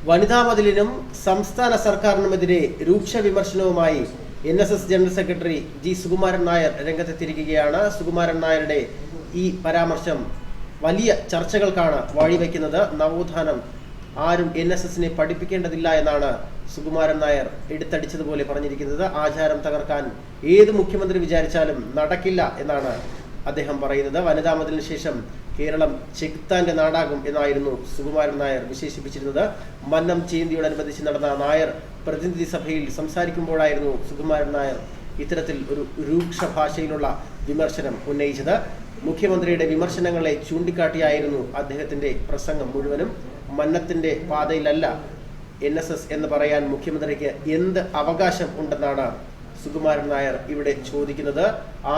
വനിതാ മതിലിനും സംസ്ഥാന സർക്കാരിനുമെതിരെ രൂക്ഷ വിമർശനവുമായി NSS general secretary G Sukumaran Nair രംഗത്തെത്തിയിരിക്കുകയാണ്. സുകുമാരൻ നായരുടെ ഈ പരാമർശം വലിയ ചർച്ചകൾക്കാണ് വഴിവെക്കുന്നത്. നവോത്ഥാനം ആരും NSSനെ പഠിപ്പിക്കേണ്ടതില്ല എന്നാണ് സുകുമാരൻ നായർ എടുത്തടിച്ചതുപോലെ പറഞ്ഞിരിക്കുന്നത്. ആചാരം തകർക്കാൻ ഏത് മുഖ്യമന്ത്രി വിചാരിച്ചാലും നടക്കില്ല എന്നാണ് അദ്ദേഹം പറയുന്നത്. വനിതാ മതിലിന് ശേഷം കേരളം ചെകുത്താന്റെ നാടാകും എന്നായിരുന്നു സുകുമാരൻ നായർ വിശേഷിപ്പിച്ചിരുന്നത്. മന്നം ജയന്തിയോടനുബന്ധിച്ച് നടന്ന നായർ പ്രതിനിധി സഭയിൽ സംസാരിക്കുമ്പോഴായിരുന്നു സുകുമാരൻ നായർ ഇത്തരത്തിൽ ഒരു രൂക്ഷ ഭാഷയിലുള്ള വിമർശനം ഉന്നയിച്ചത്. മുഖ്യമന്ത്രിയുടെ വിമർശനങ്ങളെ ചൂണ്ടിക്കാട്ടിയായിരുന്നു അദ്ദേഹത്തിന്റെ പ്രസംഗം മുഴുവനും. മന്നത്തിന്റെ പാതയിലല്ല NSS എന്ന് പറയാൻ മുഖ്യമന്ത്രിക്ക് എന്ത് അവകാശം ഉണ്ടെന്നാണ് സുകുമാരൻ നായർ ഇവിടെ ചോദിക്കുന്നത്.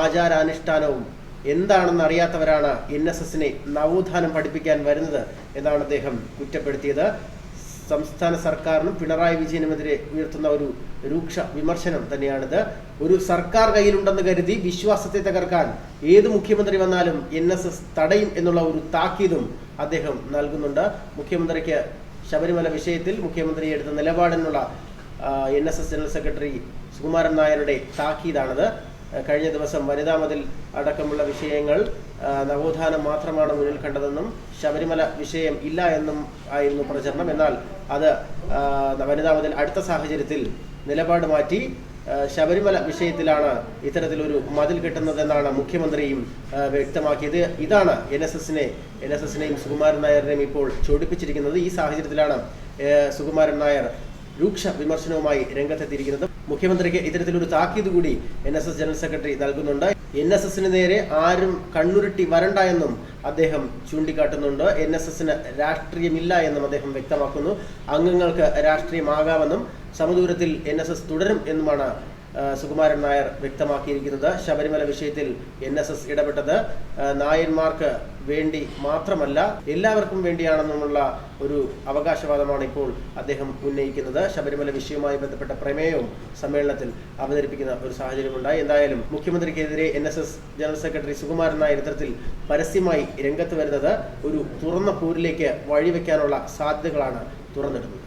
ആചാരാനുഷ്ഠാനവും എന്താണെന്ന് അറിയാത്തവരാണ് NSSനെ നവോത്ഥാനം പഠിപ്പിക്കാൻ വരുന്നത് എന്നാണ് അദ്ദേഹം കുറ്റപ്പെടുത്തിയത്. സംസ്ഥാന സർക്കാരിനും പിണറായി വിജയനുമെതിരെ ഉയർത്തുന്ന ഒരു രൂക്ഷ വിമർശനം തന്നെയാണിത്. ഒരു സർക്കാർ കയ്യിലുണ്ടെന്ന് കരുതി വിശ്വാസത്തെ തകർക്കാൻ ഏത് മുഖ്യമന്ത്രി വന്നാലും NSS തടയും എന്നുള്ള ഒരു താക്കീതും അദ്ദേഹം നൽകുന്നുണ്ട്. മുഖ്യമന്ത്രിക്ക് ശബരിമല വിഷയത്തിൽ മുഖ്യമന്ത്രി എടുത്ത നിലപാടിനുള്ള NSS ജനറൽ സെക്രട്ടറി സുകുമാരൻ നായരുടെ താക്കീതാണത്. കഴിഞ്ഞ ദിവസം വനിതാ മതിൽ അടക്കമുള്ള വിഷയങ്ങൾ നവോത്ഥാനം മാത്രമാണ് മുന്നിൽ കണ്ടതെന്നും ശബരിമല വിഷയം ഇല്ല എന്നും ആയിരുന്നു പ്രചരണം. എന്നാൽ അത് വനിതാ മതിൽ അടുത്ത സാഹചര്യത്തിൽ നിലപാട് മാറ്റി ശബരിമല വിഷയത്തിലാണ് ഇത്തരത്തിലൊരു മതിൽ കെട്ടുന്നതെന്നാണ് മുഖ്യമന്ത്രിയും വ്യക്തമാക്കിയത്. ഇതാണ് NSSനെയും സുകുമാരൻ നായരെയും ഇപ്പോൾ ചൊടിപ്പിച്ചിരിക്കുന്നത്. ഈ സാഹചര്യത്തിലാണ് സുകുമാരൻ നായർ രൂക്ഷ വിമർശനവുമായി രംഗത്തെത്തിയിരിക്കുന്നത്. മുഖ്യമന്ത്രിക്ക് ഇത്തരത്തിലൊരു താക്കീത് കൂടി NSS ജനറൽ സെക്രട്ടറി നൽകുന്നുണ്ട്. NSSന് നേരെ ആരും കണ്ണുരുട്ടി വരണ്ട എന്നും അദ്ദേഹം ചൂണ്ടിക്കാട്ടുന്നുണ്ട്. NSSന് രാഷ്ട്രീയമില്ല എന്നും അദ്ദേഹം വ്യക്തമാക്കുന്നു. അംഗങ്ങൾക്ക് രാഷ്ട്രീയമാകാമെന്നും സമദൂരത്തിൽ NSS തുടരും എന്നുമാണ് സുകുമാരൻ നായർ വ്യക്തമാക്കിയിരിക്കുന്നത്. ശബരിമല വിഷയത്തിൽ NSS ഇടപെട്ടത് നായന്മാർക്ക് വേണ്ടി മാത്രമല്ല എല്ലാവർക്കും വേണ്ടിയാണെന്നുള്ള ഒരു അവകാശവാദമാണ് ഇപ്പോൾ അദ്ദേഹം ഉന്നയിക്കുന്നത്. ശബരിമല വിഷയവുമായി ബന്ധപ്പെട്ട പ്രമേയവും സമ്മേളനത്തിൽ അവതരിപ്പിക്കുന്ന ഒരു സാഹചര്യമുണ്ടായി. എന്തായാലും മുഖ്യമന്ത്രിക്കെതിരെ NSS general secretary Sukumaran Nair ഇത്തരത്തിൽ പരസ്യമായി രംഗത്ത് വരുന്നത് ഒരു തുറന്ന പോരിലേക്ക് വഴിവെക്കാനുള്ള സാധ്യതകളാണ് തുറന്നിടുന്നത്.